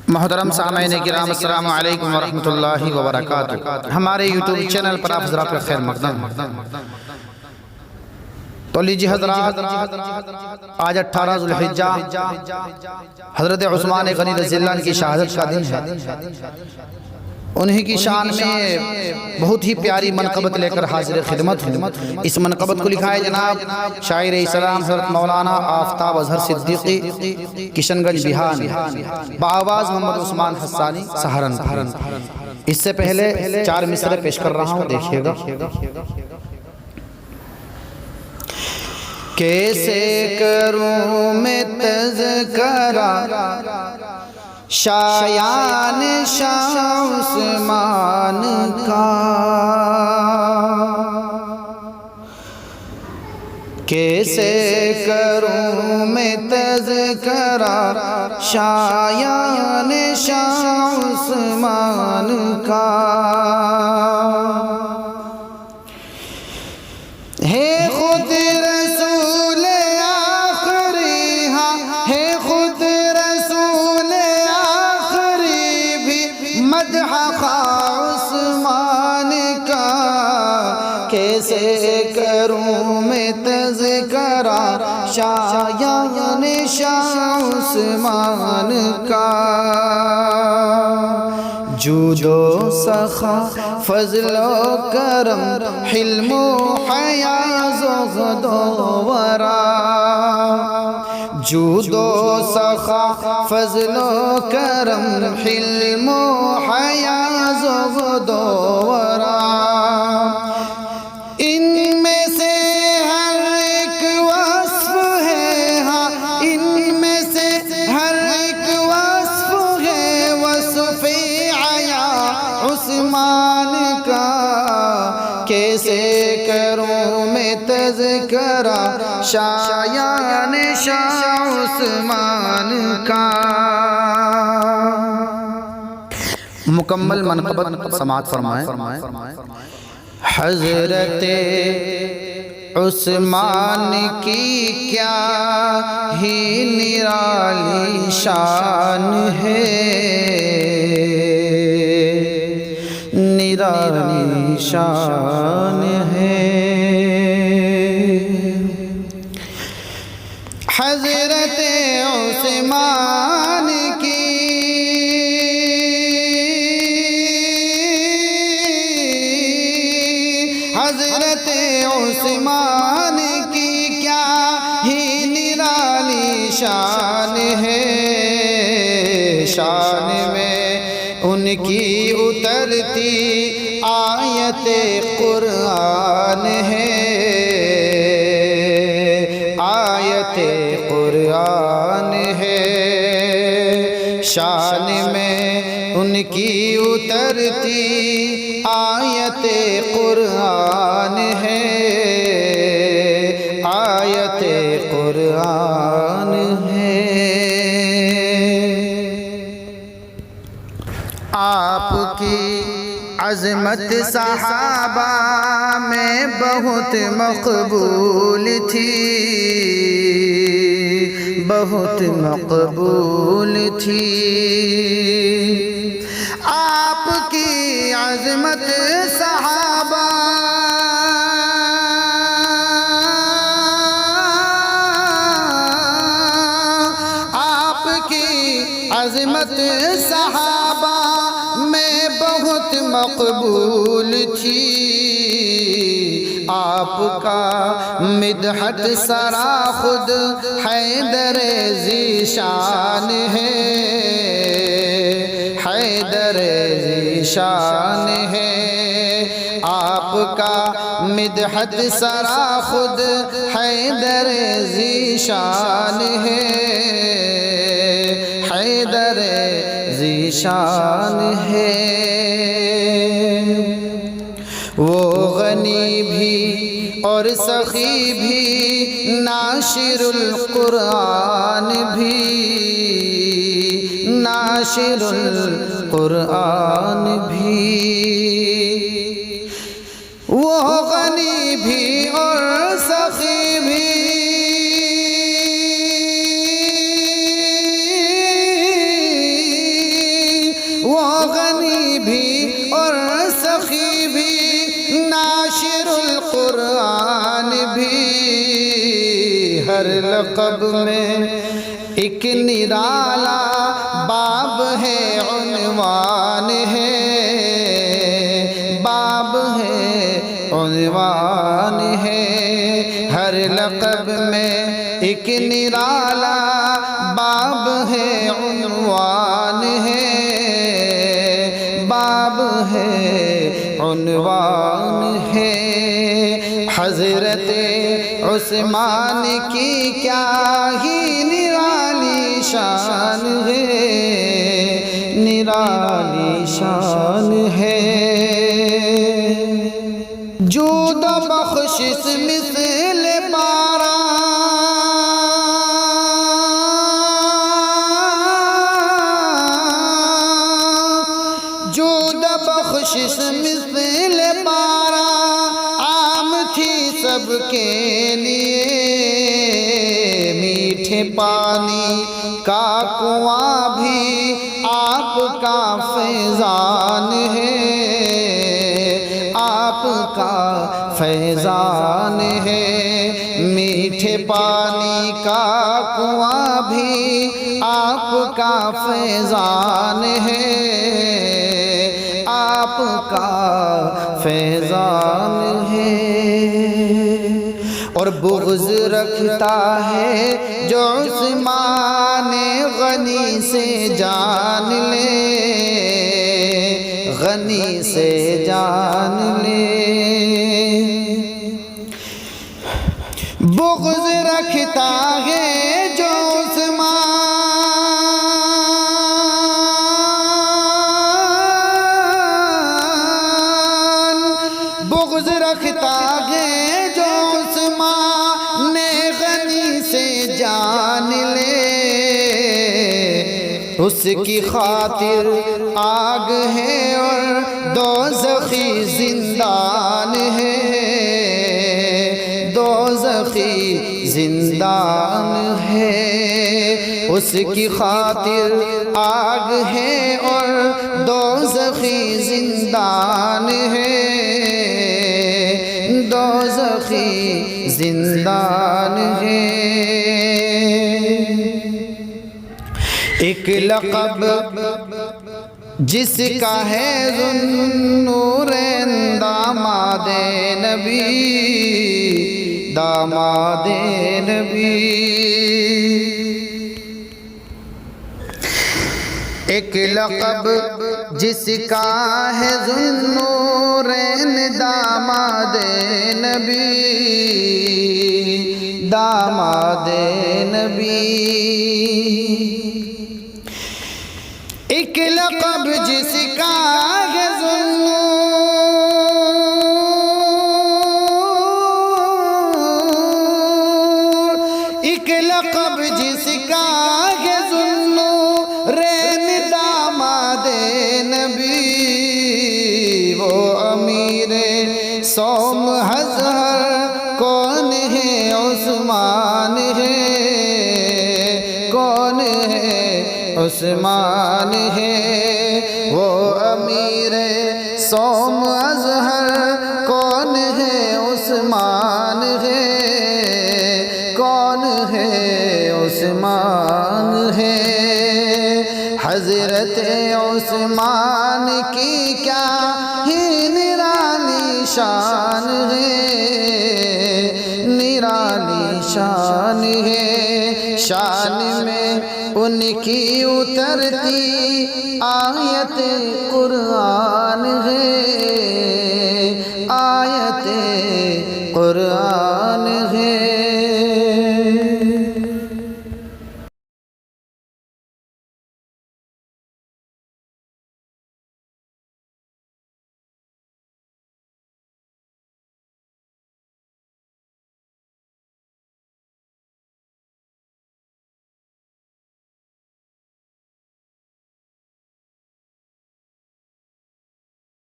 محترم سامعین کرام، السلام علیکم ورحمۃ اللہ وبرکاتہ۔ ہمارے یوٹیوب چینل پر آپ حضرات کا خیر مقدم۔ تو لیجیے حضرات، آج 18 ذو الحجہ حضرت عثمان غنی رضی اللہ عنہ کی شہادت کا دن ہے۔ انہی کی شان میں بہت ہی پیاری منقبت لے کر حاضر خدمت ہوں۔ اس منقبت کو لکھا ہے جناب شاعر اسلام حضرت مولانا آفتاب اظہر صدیقی کشن گنج بہار نے، بآواز محمد عثمان حسانی سہارنپور۔ اس سے پہلے 4 مصرعے پیش کر رہا ہوں، دیکھیے گا۔ کیسے کروں میں تذکرہ شایان شاہ عثمان کا، کیسے کروں میں تذکرہ شایان شاہ عثمان کا، ہے خود رسول آخری، ہاں ہے خود رسول آخری بھی مدح عثمان کا، کیسے کروں میں تذکرہ شایان شاہ عثمان کا، جود و سخا فضل و کرم حلم و حیا زہد و ورا، جود و سخا فضل و کرم حلم و حیا زہد و ورا، ان میں سے ہر ایک وصف ہے، ہاں ان میں سے ہر ایک وصف ہے وصف عثمان کا، کیسے کروں میں تذکرہ شایان شاہ عثمان کا۔ مکمل منقبت سماعت فرمائیں۔ حضرت عثمان کی کیا ہی نرالی شان ہے، نرالی شان ہے، حضرت عثمان کی حضرت عثمان کی کیا ہی نرالی شان ہے، شان میں ان کی اترتی آیت قرآن ہے، آیت قرآن ہے، شان میں ان کی اترتی آیت قرآن ہے، آیت قرآن ہے۔ آپ کی عظمت صحابہ میں بہت مقبول تھی، بہت مقبول تھی، آپ کی عظمت صحابہ آپ کی عظمت صحابہ میں بہت مقبول تھی، آپ کا مدحت سرا خود حیدر ذیشان ہے، حیدر ذیشان ہے، آپ کا مدحت سرا خود حیدر ذیشان ہے، حیدر ذیشان ہے، وہ غنی بھی اور سخی بھی، ناشر القرآن بھی، ناشر القرآن بھی، وہ غنی بھی اور سخی بھی، لقب میں ایک نرالا باب ہے، عنوان ہے، باب ہے، عنوان ہے۔ ہر لقب میں ایک نرالا باب ہے، عنوان ہے، باب ہے، عنوان ہے۔ حضرت عثمان کی کیا ہی نرالی شان ہے، نرالی شان ہے۔ جود و بخشش مثل باران، جود و بخشش مثل باران عام تھی سب کے لیے۔ میٹھے پانی کا کنواں بھی آپ کا فیضان ہے، آپ کا فیضان ہے۔ میٹھے پانی کا کنواں بھی آپ کا فیضان ہے، آپ کا فیضان ہے۔ اور بغض رکھتا ہے جو عثمان غنی سے جان لے، غنی سے جان لے۔ بغض رکھتا ہے جو عثمان، بغض رکھتا ہے جو عثمان غنی سے جان لے۔ اس کی خاطر آگ ہے اور دوزخی زندان ہے، دوزخی زندان ہے۔ اس کی خاطر آگ ہے اور دوزخی زندان ہے، دوزخی زندان ہے۔ ایک لقب جس کا ہے ذوالنورین، داماد نبی، داماد نبی۔ ایک لقب جس کا ہے ذوالنورین، داماد نبی، داماد نبی۔ ایک لقب جس کا ہے ذوالنور، ایک لقب جس کا ہے ذوالنورین، داماد نبی۔ وہ امیر صوم ازہر کون ہے؟ عثمان ہے، کون ہے؟ عثمان ہے۔ وہ امیر صوم ازہر کون ہے؟ عثمان ہے، کون ہے؟ عثمان ہے۔ حضرت عثمان کی کیا ہی نرالی شان ہے، نرالی شان ہے۔ شان میں ان کی اترتی آیت قرآن ہے، آیت قرآن ہے۔